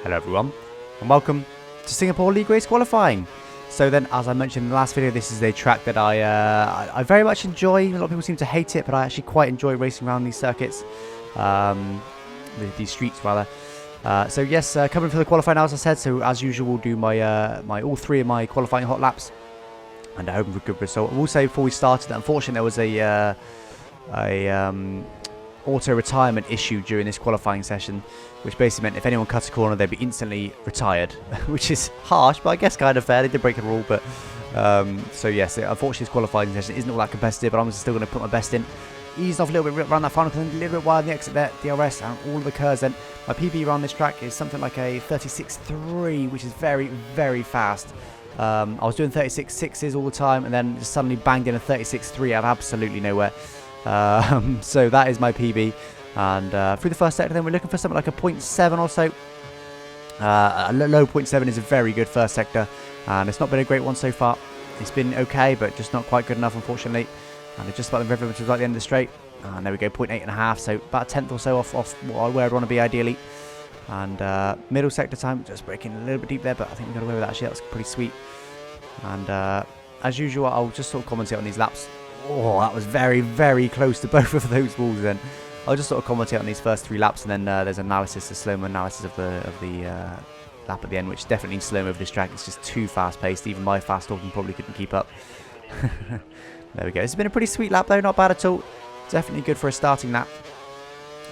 Hello everyone, and welcome to Singapore League Race Qualifying. So then, as I mentioned in the last video, this is a track that I very much enjoy. A lot of people seem to hate it, but I actually quite enjoy racing around these circuits, these streets rather. So yes, coming for the qualifying now, as I said. So as usual, we'll do my all three of my qualifying hot laps, and I hope for a good result. I will say before we started that unfortunately there was a auto retirement issue during this qualifying session, which basically meant if anyone cut a corner they'd be instantly retired, which is harsh, but I guess kind of fair. They did break a rule, but so yes, unfortunately this qualifying session isn't all that competitive, but I'm still going to put my best in. Eased off a little bit around that final, a little bit wide on the exit there, DRS, and all of the curves. Then my PB around this track is something like a 36.3, which is very, very fast. I was doing 36.6s all the time, and then just suddenly banged in a 36.3 out of absolutely nowhere. So that is my PB, and through the first sector then we're looking for something like a 0.7 or so. A low 0.7 is a very good first sector, and it's not been a great one so far. It's been okay, but just not quite good enough, unfortunately. And it's just about the river, which is right at the end of the straight, and there we go, 0.8.5, so about a tenth or so off where I'd want to be ideally. And middle sector time, just breaking a little bit deep there, but I think we got away with that. Actually, that was pretty sweet. And as usual, I'll just sort of commentate on these laps. Oh, that was very, very close to both of those walls then. I'll just sort of commentate on these first three laps, and then there's analysis, a slow-mo analysis of the lap at the end, which definitely needs slow-mo over this track. It's just too fast-paced. Even my fast talking probably couldn't keep up. There we go. This has been a pretty sweet lap though, not bad at all. Definitely good for a starting lap.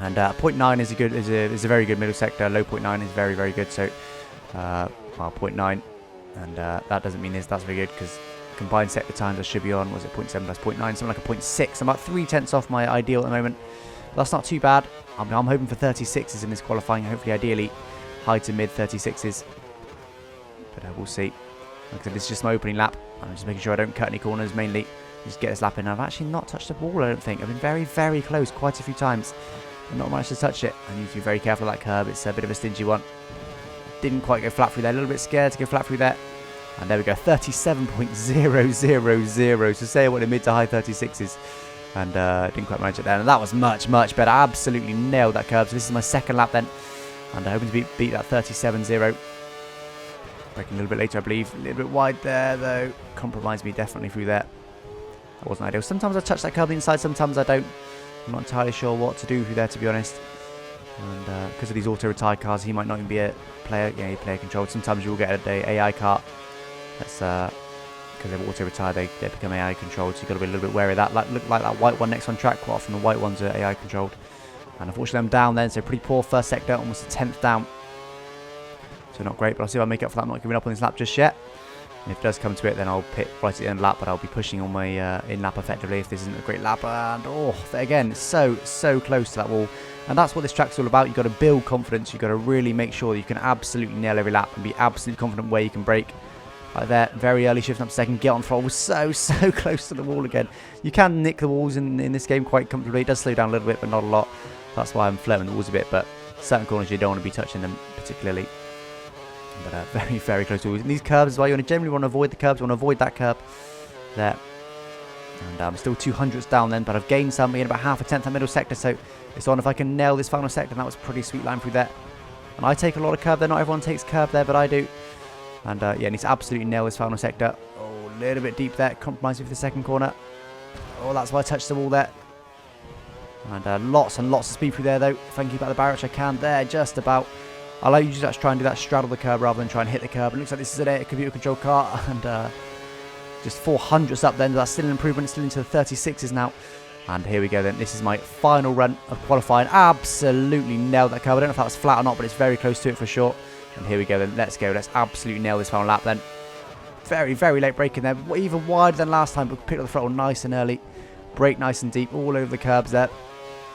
And 0.9 is a very good middle sector. Low 0.9 is very, very good. So, well, 0.9, and that doesn't mean that's very good, because combined sector times I should be on, was it 0.7 plus 0.9, something like a 0.6. I'm about 3/10 off my ideal at the moment. But that's not too bad. I'm hoping for 36s in this qualifying, hopefully ideally high to mid 36s. But we'll see. Like I said, this is just my opening lap. I'm just making sure I don't cut any corners mainly. Just get this lap in. I've actually not touched the ball, I don't think. I've been very, very close quite a few times, but not managed to touch it. I need to be very careful of that curb. It's a bit of a stingy one. Didn't quite go flat through there. A little bit scared to go flat through there. And there we go, 37.000. So say I wanted mid to high 36s. And didn't quite manage it there. And that was much, much better. Absolutely nailed that curb. So this is my second lap then. And I'm hoping to beat that 37.0. Breaking a little bit later, I believe. A little bit wide there, though. Compromised me definitely through there. That wasn't ideal. Sometimes I touch that curb on the inside, sometimes I don't. I'm not entirely sure what to do through there, to be honest. And because of these auto-retired cars, he might not even be a player, player controlled. Sometimes you will get an AI car. That's because they're auto-retired, they become AI controlled, so you've got to be a little bit wary of that. Look like that white one next on track. Quite often the white ones are AI controlled. And unfortunately I'm down then, so pretty poor first sector, almost a 10th down. So not great, but I'll see if I make up for that. I'm not giving up on this lap just yet. And if it does come to it, then I'll pit right at the end of the lap, but I'll be pushing on my in-lap effectively if this isn't a great lap. And oh, again, so close to that wall. And that's what this track's all about. You've got to build confidence. You've got to really make sure that you can absolutely nail every lap and be absolutely confident where you can brake. Like there, very early, shifting up second, get on throttle, so close to the wall again. You can nick the walls in this game quite comfortably. It does slow down a little bit, but not a lot. That's why I'm flirting the walls a bit, but certain corners you don't want to be touching them particularly. But very, very close to walls. And these curves as well, you generally want to avoid the curbs, you want to avoid that curb there. And I'm still 200ths down then, but I've gained some in about half a tenth that middle sector, so it's on if I can nail this final sector, and that was a pretty sweet line through there. And I take a lot of curb there, not everyone takes curb there, but I do. And yeah, I need to absolutely nail this final sector. Oh, a little bit deep there, compromise me for the second corner. Oh, that's why I touched the wall there. And lots and lots of speed through there though. If I can keep out the barrier, which I can there, just about. I like usually try and do that, straddle the curb rather than try and hit the curb. It looks like this is a computer controlled car, and just 400ths up then. That's still an improvement, still into the 36s now. And here we go then. This is my final run of qualifying. Absolutely nailed that curb. I don't know if that was flat or not, but it's very close to it for sure. And here we go then. Let's go. Let's absolutely nail this final lap then. Very, very late braking there. Even wider than last time, but picked up the throttle nice and early. Brake nice and deep all over the curbs there.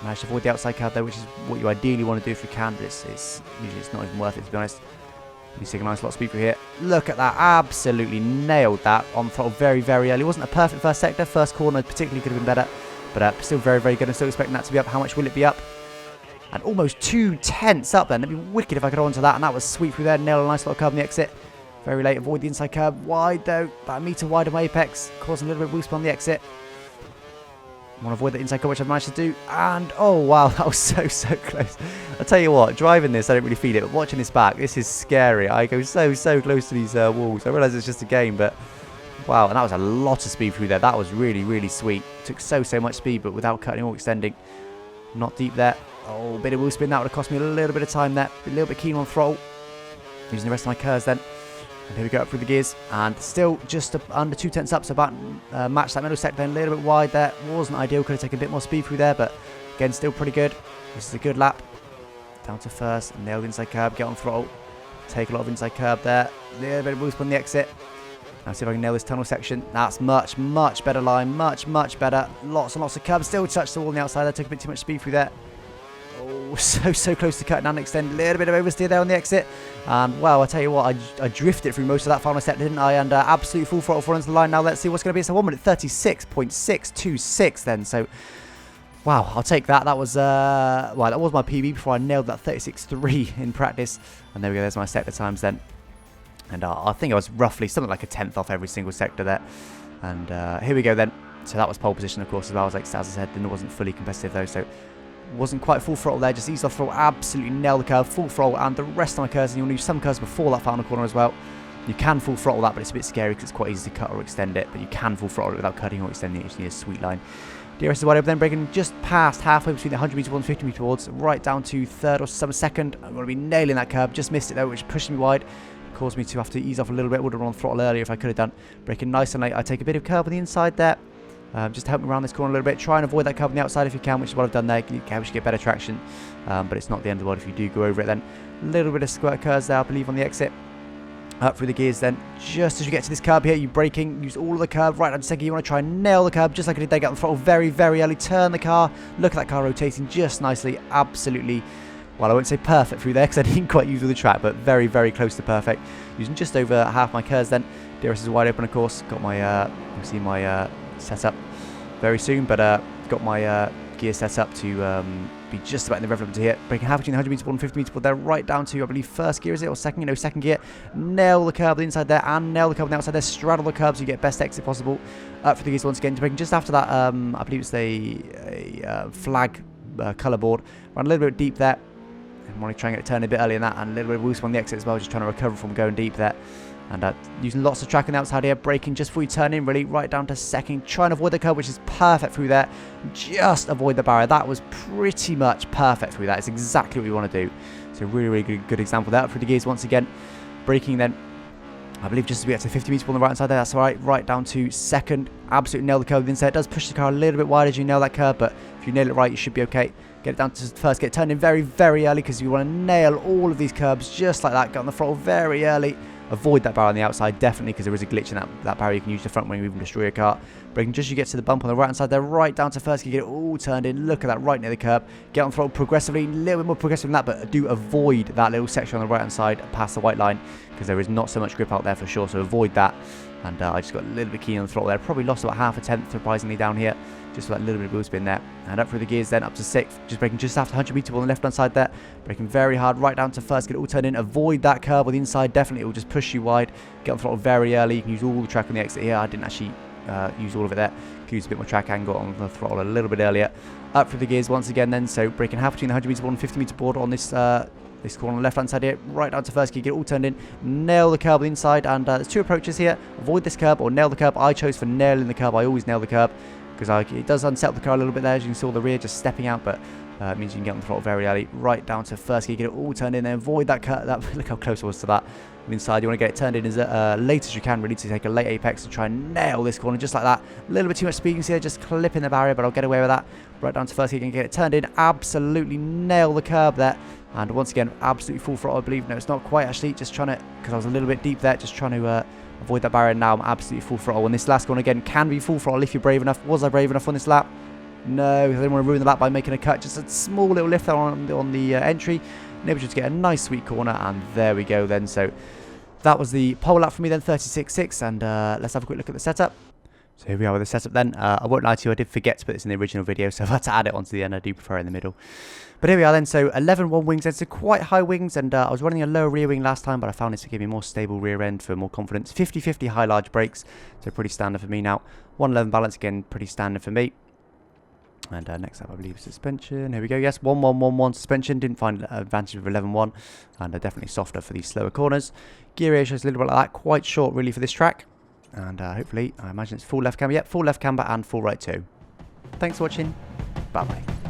Managed to avoid the outside curb there, which is what you ideally want to do if you can, but usually it's not even worth it, to be honest. You take a nice lot of speed through here. Look at that. Absolutely nailed that on throttle very, very early. It wasn't a perfect first sector. First corner particularly could have been better, but still very, very good. I'm still expecting that to be up. How much will it be up? And almost 2/10 up then. That'd be wicked if I could hold on to that, and that was sweet through there. Nailed a nice little curb on the exit. Very late. Avoid the inside curb. Wide though. About a metre wide of my apex. Causing a little bit of wheel spin on the exit. I want to avoid the inside curb, which I've managed to do. And, oh, wow, that was so close. I'll tell you what, driving this, I don't really feel it. But watching this back, this is scary. I go so close to these walls. I realise it's just a game, but wow. And that was a lot of speed through there. That was really sweet. Took so much speed, but without cutting or extending. Not deep there. Oh, bit of wheel spin. That would have cost me a little bit of time there. A little bit keen on throttle. Using the rest of my curves then. And here we go up through the gears, and still just under 2/10 up, so about match that middle sector then, a little bit wide there. Wasn't ideal, could have taken a bit more speed through there, but again, still pretty good. This is a good lap. Down to first, nail the inside curb, get on throttle. Take a lot of inside curb there. A little bit of boost on the exit. Now see if I can nail this tunnel section. That's much better line, much better. Lots and lots of curbs, still touched the wall on the outside. I took a bit too much speed through there. Oh, so close to cutting and extend. A little bit of oversteer there on the exit. And, well, I tell you what, I drifted through most of that final step, didn't I? And absolute full throttle for into the line. Now let's see what's going to be. So 1 minute 36.626 then. So, wow, I'll take that. That was, well, that was my PB before I nailed that 36.3 in practice. And there we go. There's my sector times then. And I think I was roughly something like a 10th off every single sector there. And here we go then. So that was pole position, of course, as well. As I said, then it wasn't fully competitive though. So wasn't quite full throttle there, just eased off throttle, absolutely nailed the curve, full throttle, and the rest of my curves, and you'll use some curves before that final corner as well. You can full throttle that, but it's a bit scary because it's quite easy to cut or extend it, but you can full throttle it without cutting or extending it. You just need a sweet line. DRS is wide open, then breaking just past halfway between the 100 metre boards and 50 metre boards, right down to third or some second. I'm going to be nailing that curve, just missed it though, which pushed me wide. Caused me to have to ease off a little bit. Would have run on throttle earlier if I could have done. Breaking nice and late. I take a bit of curve on the inside there. Just to help me around this corner a little bit. Try and avoid that curve on the outside if you can, which is what I've done there. You can get better traction, but it's not the end of the world if you do go over it then. A little bit of squirt curves there, I believe, on the exit. Up through the gears then. Just as you get to this curb here, you're braking. Use all of the curb right down to second. You want to try and nail the curb just like I did there. Get on the throttle very early. Turn the car. Look at that car rotating just nicely. Absolutely, well, I won't say perfect through there because I didn't quite use all the track, but very close to perfect. Using just over half my curves then. DRS is wide open, of course. Got my, you'll see my setup very soon, but got my gear set up to be just about in the rev limiter here. Breaking half between the 100 metre board and 50 metre board there, right down to, I believe, first gear, is it? Or second? No, second gear. Nail the curb on the inside there, and nail the curb on the outside there. Straddle the curb so you get best exit possible. Up for the gears once again. Breaking just after that, I believe it's a flag colour board. Run a little bit deep there. I'm trying to get it turned a bit earlier than that, and a little bit of boost on the exit as well, just trying to recover from going deep there. And using lots of track on the outside here, braking just before you turn in, really, right down to second. Trying to avoid the curb, which is perfect through there. Just avoid the barrier. That was pretty much perfect through that. It's exactly what we want to do. So really good example there. Up through the gears once again. Braking then, I believe just as we get to 50 metres on the right hand side there, that's all right. Right down to second. Absolutely nail the curb inside. It does push the car a little bit wide as you nail that curb, but if you nail it right, you should be okay. Get it down to first, get it turned in very early because you want to nail all of these curbs just like that. Get on the throttle very early. Avoid that barrier on the outside, definitely, because there is a glitch in that barrier. You can use the front when you even destroy your car. Braking just as you get to the bump on the right hand side there, right down to first, you get it all turned in. Look at that, right near the curb. Get on throttle progressively, a little bit more progressive than that, but do avoid that little section on the right hand side past the white line, because there is not so much grip out there for sure, so avoid that. And I just got a little bit keen on the throttle there. Probably lost about half a tenth, surprisingly, down here. Just with that little bit of wheel spin there. And up through the gears then, up to sixth. Just braking just after 100 metre on the left-hand side there. Braking very hard, right down to first. Get it all turned in. Avoid that curve on the inside. Definitely, it will just push you wide. Get on throttle very early. You can use all the track on the exit here. I didn't actually use all of it there. Could use a bit more track angle on the throttle a little bit earlier. Up through the gears once again then. So braking half between the 100 metre board and 50 metre board on this this corner on the left hand side here, right down to first gear, get it all turned in, nail the curb on the inside, and there's two approaches here. Avoid this curb or nail the curb. I chose for nailing the curb. I always nail the curb because it does unsettle the car a little bit there, as you can see all the rear just stepping out, but it means you can get on the throttle very early, right down to first gear, get it all turned in, and avoid that curb. Look how close I was to that. On the inside, you want to get it turned in as late as you can, really, to take a late apex and try and nail this corner just like that. A little bit too much speed, you can see there, just clipping the barrier, but I'll get away with that. Right down to first gear, get it turned in, absolutely nail the curb there. And once again, absolutely full throttle, I believe. No, it's not quite actually, just trying to, because I was a little bit deep there, just trying to avoid that barrier. Now I'm absolutely full throttle. And this last one, again, can be full throttle if you're brave enough. Was I brave enough on this lap? No, I didn't want to ruin the lap by making a cut. Just a small little lift on the entry. Maybe just get a nice sweet corner, and there we go then. So that was the pole lap for me then, 36.6. And let's have a quick look at the setup. So here we are with the setup then. I won't lie to you, I did forget to put this in the original video, so I've had to add it onto the end. I do prefer it in the middle. But here we are then, so 11.1 wings then, so quite high wings, and I was running a lower rear wing last time, but I found this to give me more stable rear end for more confidence. 50-50 high large brakes, so pretty standard for me now. 111 balance, again, pretty standard for me. And next up, I believe, suspension. Here we go. Yes, 1-1-1-1 suspension. Didn't find advantage of 11-1. And definitely softer for these slower corners. Gear ratio is a little bit like that. Quite short, really, for this track. And hopefully, I imagine it's full left camber. Yep, full left camber and full right too. Thanks for watching. Bye-bye.